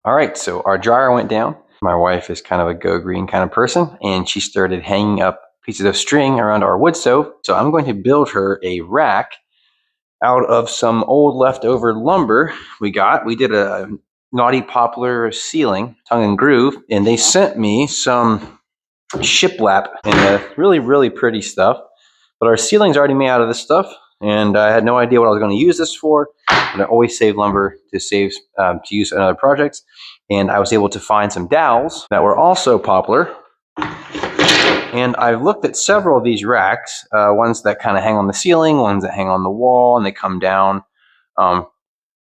All right, so our dryer went down. My wife is kind of a go green kind of person, and she started hanging up pieces of string around our wood stove. So I'm going to build her a rack out of some old leftover lumber we got. We did a naughty poplar ceiling, tongue and groove, and they sent me some shiplap and really, really pretty stuff. But our ceiling's already made out of this stuff, and I had no idea what I was going to use this for. But I always save lumber to use in other projects. And I was able to find some dowels that were also poplar. And I've looked at several of these racks, ones that kind of hang on the ceiling, ones that hang on the wall, and they come down.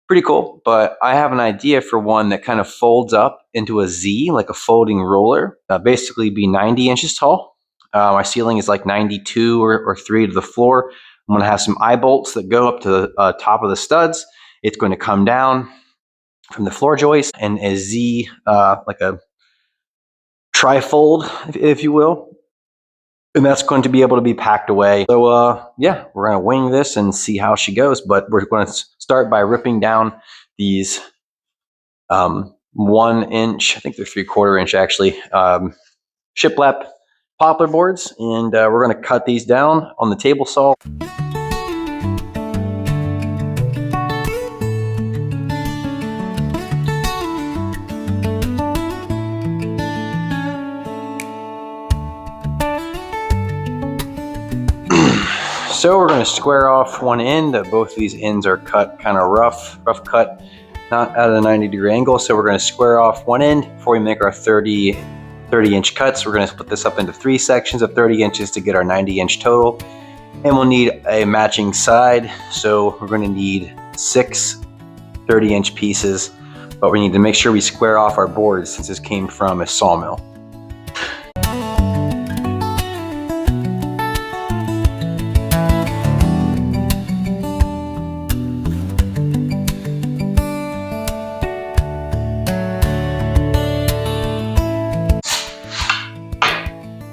Pretty cool, but I have an idea for one that kind of folds up into a Z, like a folding roller, basically be 90 inches tall. My ceiling is like 92 or 3 to the floor. I'm going to have some eye bolts that go up to the top of the studs. It's going to come down from the floor joist and a Z, like a trifold, if you will. And that's going to be able to be packed away. So yeah, we're going to wing this and see how she goes. But we're going to start by ripping down these 1 inch, I think they're 3/4 inch actually, shiplap poplar boards. And we're going to cut these down on the table saw. So we're going to square off one end. Both of these ends are cut kind of rough cut, not at a 90-degree angle. So we're going to square off one end before we make our 30-inch cuts. We're going to split this up into 3 sections of 30 inches to get our 90-inch total. And we'll need a matching side. So we're going to need 6 30-inch pieces, but we need to make sure we square off our boards since this came from a sawmill.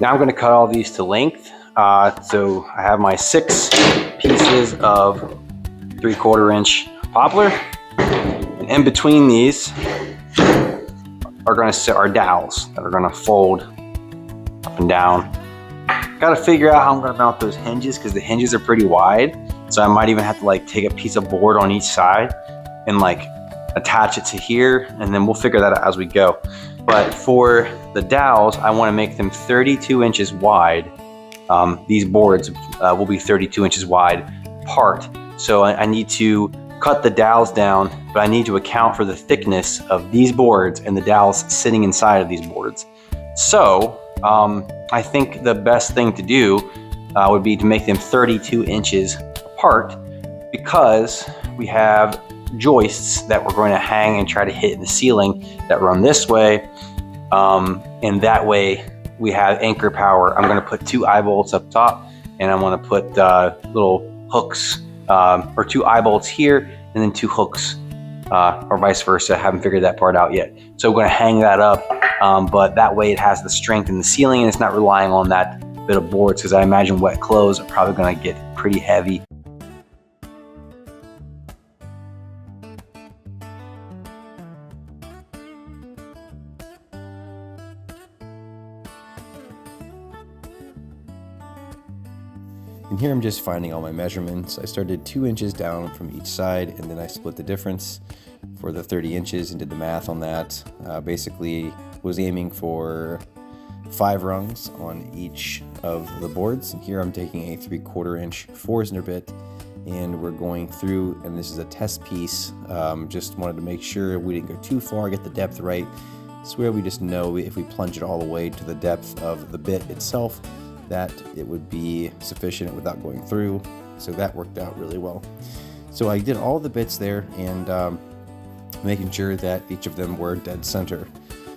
Now I'm going to cut all these to length. So I have my 6 pieces of 3/4 inch poplar. And in between these are going to sit our dowels that are going to fold up and down. Got to figure out how I'm going to mount those hinges because the hinges are pretty wide. So I might even have to like take a piece of board on each side and like attach it to here, and then we'll figure that out as we go. But for the dowels, I want to make them 32 inches wide. These boards will be 32 inches wide apart. So I need to cut the dowels down, but I need to account for the thickness of these boards and the dowels sitting inside of these boards. So I think the best thing to do would be to make them 32 inches apart, because we have joists that we're going to hang and try to hit in the ceiling that run this way, and that way we have anchor power. I'm going to put 2 eye bolts up top, and I'm going to put little hooks, or 2 eye bolts here and then 2 hooks, or vice versa. I haven't figured that part out yet. So we're going to hang that up, but that way it has the strength in the ceiling and it's not relying on that bit of boards, because I imagine wet clothes are probably going to get pretty heavy. And here I'm just finding all my measurements. I started 2 inches down from each side, and then I split the difference for the 30 inches and did the math on that. Basically was aiming for 5 rungs on each of the boards. And here I'm taking a 3/4 inch Forstner bit, and we're going through, and this is a test piece. Just wanted to make sure we didn't go too far, get the depth right. So where we just know if we plunge it all the way to the depth of the bit itself, that it would be sufficient without going through. So that worked out really well. So I did all the bits there, and making sure that each of them were dead center.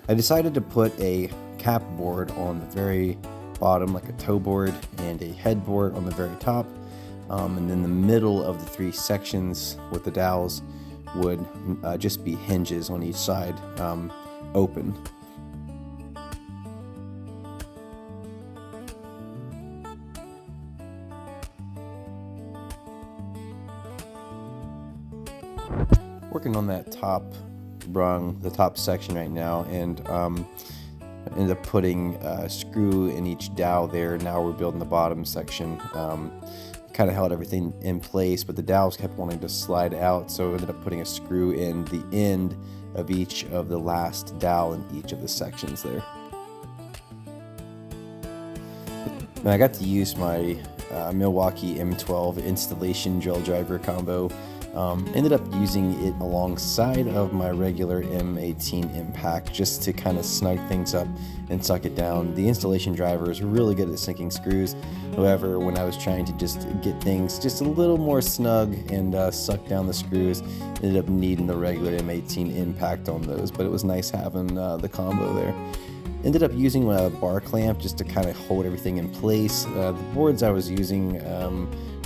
I decided to put a cap board on the very bottom, like a toe board, and a headboard on the very top, and then the middle of the 3 sections with the dowels would just be hinges on each side, open. Working on that top rung, the top section right now, and ended up putting a screw in each dowel there. Now we're building the bottom section. Kind of held everything in place, but the dowels kept wanting to slide out, so we ended up putting a screw in the end of each of the last dowel in each of the sections there. And I got to use my Milwaukee M12 installation drill driver combo. Ended up using it alongside of my regular M18 impact just to kind of snug things up and suck it down. The installation driver is really good at sinking screws. However, when I was trying to just get things just a little more snug and suck down the screws, ended up needing the regular M18 impact on those, but it was nice having the combo there. Ended up using a bar clamp just to kind of hold everything in place. The boards I was using,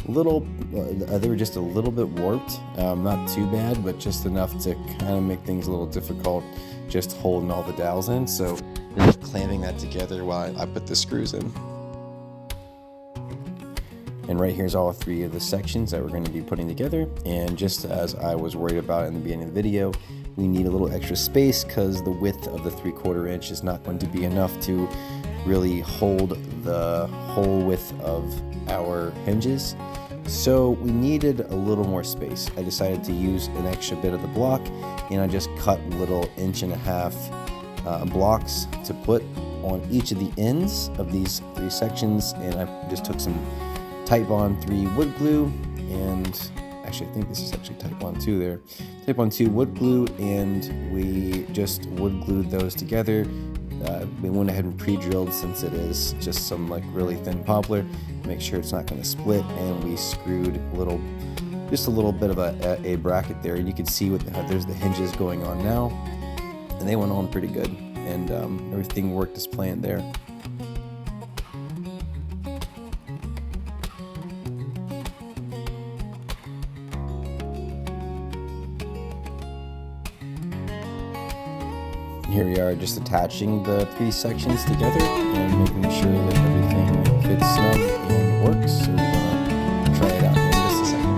they were just a little bit warped, not too bad, but just enough to kind of make things a little difficult just holding all the dowels in. So ended up clamping that together while I put the screws in. And right here's all three of the sections that we're going to be putting together. And just as I was worried about in the beginning of the video, we need a little extra space because the width of the 3/4 inch is not going to be enough to really hold the whole width of our hinges. So we needed a little more space. I decided to use an extra bit of the block, and I just cut little 1.5-inch blocks to put on each of the ends of these three sections. And I just took some Titebond 3 wood glue, and actually I think this is actually Titebond 2 there. Titebond 2 wood glue, and we just wood glued those together. We went ahead and pre-drilled, since it is just some like really thin poplar, make sure it's not going to split, and we screwed just a little bit of a bracket there, and you can see there's the hinges going on now, and they went on pretty good, and everything worked as planned there. Here we are, just attaching the three sections together and making sure that everything fits snug and works. So we're gonna try it out in just a second.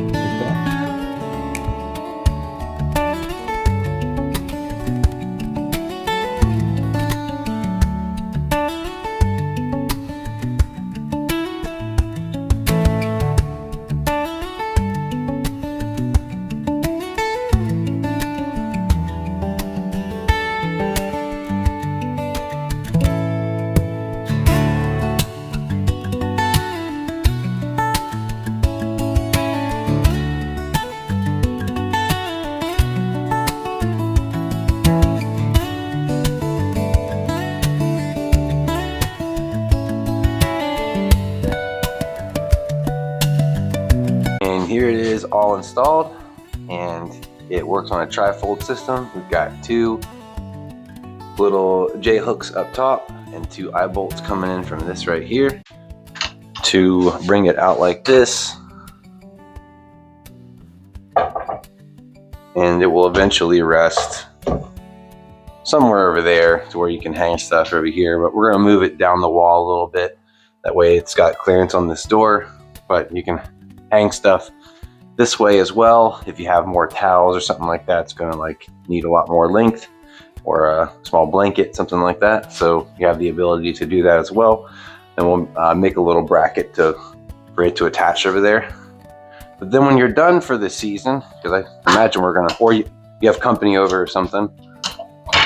Look at that. Here it is all installed, and it works on a tri-fold system. We've got two little J hooks up top and two eye bolts coming in from this right here to bring it out like this, and it will eventually rest somewhere over there to where you can hang stuff over here, but we're going to move it down the wall a little bit. That way it's got clearance on this door, but you can hang stuff this way as well. If you have more towels or something like that, it's gonna like need a lot more length, or a small blanket, something like that. So you have the ability to do that as well. And we'll make a little bracket for it to attach over there. But then when you're done for the season, because I imagine we're gonna, or you have company over or something,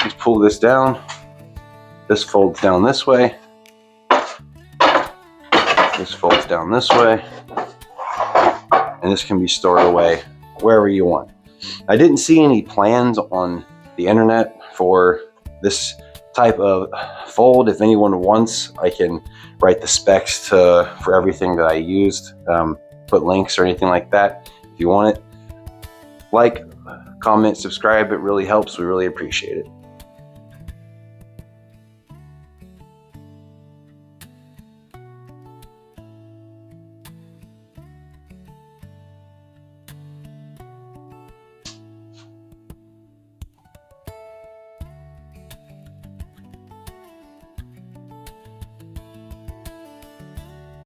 just pull this down. This folds down this way. This folds down this way. And this can be stored away wherever you want. I didn't see any plans on the internet for this type of fold. If anyone wants, I can write the specs for everything that I used, put links or anything like that if you want it. Like, comment, subscribe, it really helps. We really appreciate it.